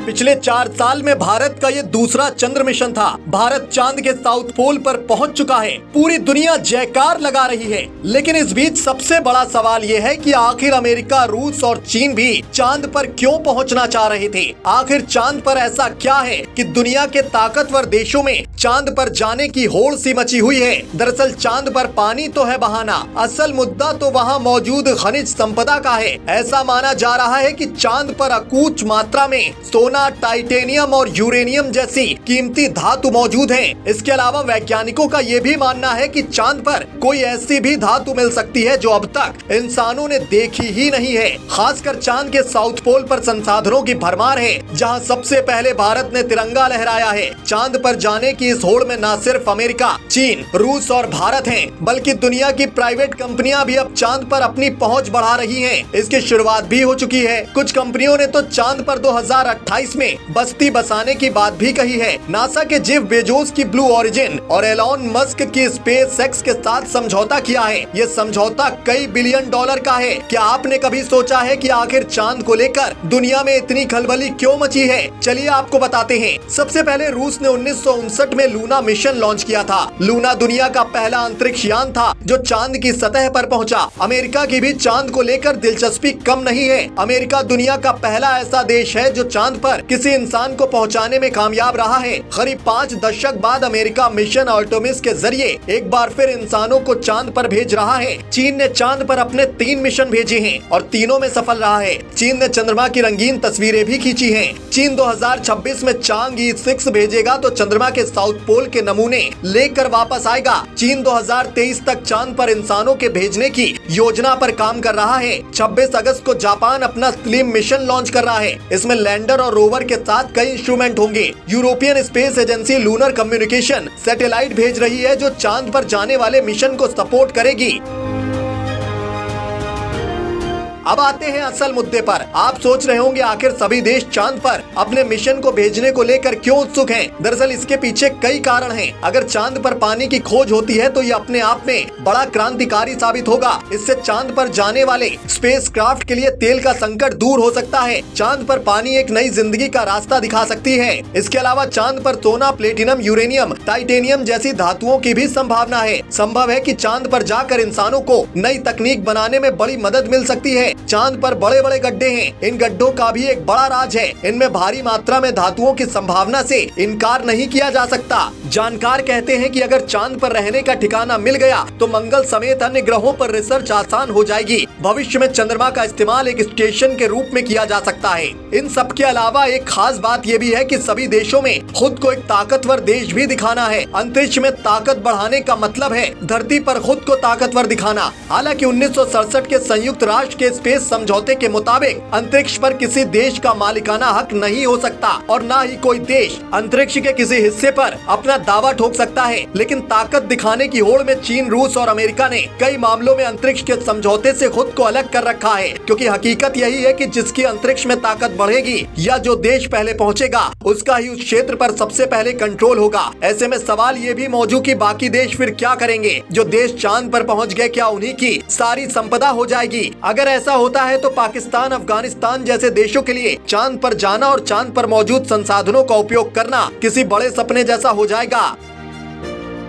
पिछले 4 साल में भारत का ये दूसरा चंद्र मिशन था। भारत चांद के साउथ पोल पर पहुंच चुका है। पूरी दुनिया जयकार लगा रही है। लेकिन इस बीच सबसे बड़ा सवाल ये है कि आखिर अमेरिका, रूस और चीन भी चांद पर क्यों पहुंचना चाह रहे थे। आखिर चांद पर ऐसा क्या है कि दुनिया के ताकतवर देशों में चांद पर जाने की होड़ सी मची हुई है। दरअसल चांद पर पानी तो है बहाना, असल मुद्दा तो वहाँ मौजूद खनिज संपदा का है। ऐसा माना जा रहा है कि चांद पर अकूच मात्रा में सोना, टाइटेनियम और यूरेनियम जैसी कीमती धातु मौजूद हैं। इसके अलावा वैज्ञानिकों का ये भी मानना है कि चांद पर कोई ऐसी भी धातु मिल सकती है जो अब तक इंसानों ने देखी ही नहीं है। खासकर चांद के साउथ पोल पर संसाधनों की भरमार है, जहां सबसे पहले भारत ने तिरंगा लहराया है। चांद पर जाने की इस होड़ में न सिर्फ अमेरिका, चीन, रूस और भारत हैं, बल्कि दुनिया की प्राइवेट कंपनियां भी अब चांद पर अपनी पहुंच बढ़ा रही हैं। इसकी शुरुआत भी हो चुकी है। कुछ कंपनियों ने तो चांद पर 2028 में बस्ती बसाने की बात भी कही है। नासा के जेफ बेजोस की ब्लू ओरिजिन और एलॉन मस्क की स्पेस एक्स के साथ समझौता किया है। ये समझौता कई बिलियन डॉलर का है। क्या आपने कभी सोचा है कि आखिर चांद को लेकर दुनिया में इतनी खलबली क्यों मची है? चलिए आपको बताते हैं। सबसे पहले रूस ने 1959 में लूना मिशन लॉन्च किया था। लूना दुनिया का पहला अंतरिक्ष यान था जो चांद की सतह पर पहुंचा। अमेरिका की भी चांद को लेकर दिलचस्पी कम नहीं है। अमेरिका दुनिया का पहला ऐसा देश है जो चांद पर किसी इंसान को पहुंचाने में कामयाब रहा है। करीब 5 दशक बाद अमेरिका मिशन आर्टेमिस के जरिए एक बार फिर इंसानों को चांद पर भेज रहा है। चीन ने चांद पर अपने 3 मिशन भेजे हैं और तीनों में सफल रहा है। चीन ने चंद्रमा की रंगीन तस्वीरें भी खींची हैं। चीन 2026 में चांग-ई 6 भेजेगा तो चंद्रमा के साउथ पोल के नमूने लेकर वापस आएगा। चीन 2023 तक चांद पर इंसानों के भेजने की योजना पर काम कर रहा है। 26 अगस्त को जापान अपना स्लिम मिशन लॉन्च कर रहा है। इसमें लैंडर और रोवर के साथ कई इंस्ट्रूमेंट होंगे। European space agency lunar communication satellite भेज रही है जो चांद पर जाने वाले मिशन को सपोर्ट करेगी। अब आते हैं असल मुद्दे पर। आप सोच रहे होंगे आखिर सभी देश चांद पर अपने मिशन को भेजने को लेकर क्यों उत्सुक हैं? दरअसल इसके पीछे कई कारण हैं। अगर चांद पर पानी की खोज होती है तो ये अपने आप में बड़ा क्रांतिकारी साबित होगा। इससे चांद पर जाने वाले स्पेसक्राफ्ट के लिए तेल का संकट दूर हो सकता है। चांद पर पानी एक नई जिंदगी का रास्ता दिखा सकती है। इसके अलावा चांद पर सोना, प्लेटिनम, यूरेनियम, टाइटेनियम जैसी धातुओं की भी संभावना है। संभव है कि चांद पर जाकर इंसानों को नई तकनीक बनाने में बड़ी मदद मिल सकती है। चांद पर बड़े बड़े गड्ढे हैं। इन गड्ढों का भी एक बड़ा राज है। इनमें भारी मात्रा में धातुओं की संभावना से इनकार नहीं किया जा सकता। जानकार कहते हैं कि अगर चांद पर रहने का ठिकाना मिल गया तो मंगल समेत अन्य ग्रहों पर रिसर्च आसान हो जाएगी। भविष्य में चंद्रमा का इस्तेमाल एक स्टेशन के रूप में किया जा सकता है। इन सब के अलावा एक खास बात ये भी है कि सभी देशों में खुद को एक ताकतवर देश भी दिखाना है। अंतरिक्ष में ताकत बढ़ाने का मतलब है धरती पर खुद को ताकतवर दिखाना। हालांकि 1967 के संयुक्त राष्ट्र के स्पेस समझौते के मुताबिक अंतरिक्ष पर किसी देश का मालिकाना हक नहीं हो सकता और न ही कोई देश अंतरिक्ष के किसी हिस्से पर अपना दावा ठोक सकता है। लेकिन ताकत दिखाने की होड़ में चीन, रूस और अमेरिका ने कई मामलों में अंतरिक्ष के समझौते से खुद को अलग कर रखा है, क्योंकि हकीकत यही है कि जिसकी अंतरिक्ष में ताकत बढ़ेगी या जो देश पहले पहुंचेगा उसका ही उस क्षेत्र पर सबसे पहले कंट्रोल होगा। ऐसे में सवाल ये भी मौजूद कि बाकी देश फिर क्या करेंगे? जो देश चांद पर पहुँच गए क्या उन्हीं की सारी संपदा हो जाएगी? अगर ऐसा होता है तो पाकिस्तान, अफगानिस्तान जैसे देशों के लिए चांद पर जाना और चांद पर मौजूद संसाधनों का उपयोग करना किसी बड़े सपने जैसा हो जाएगा।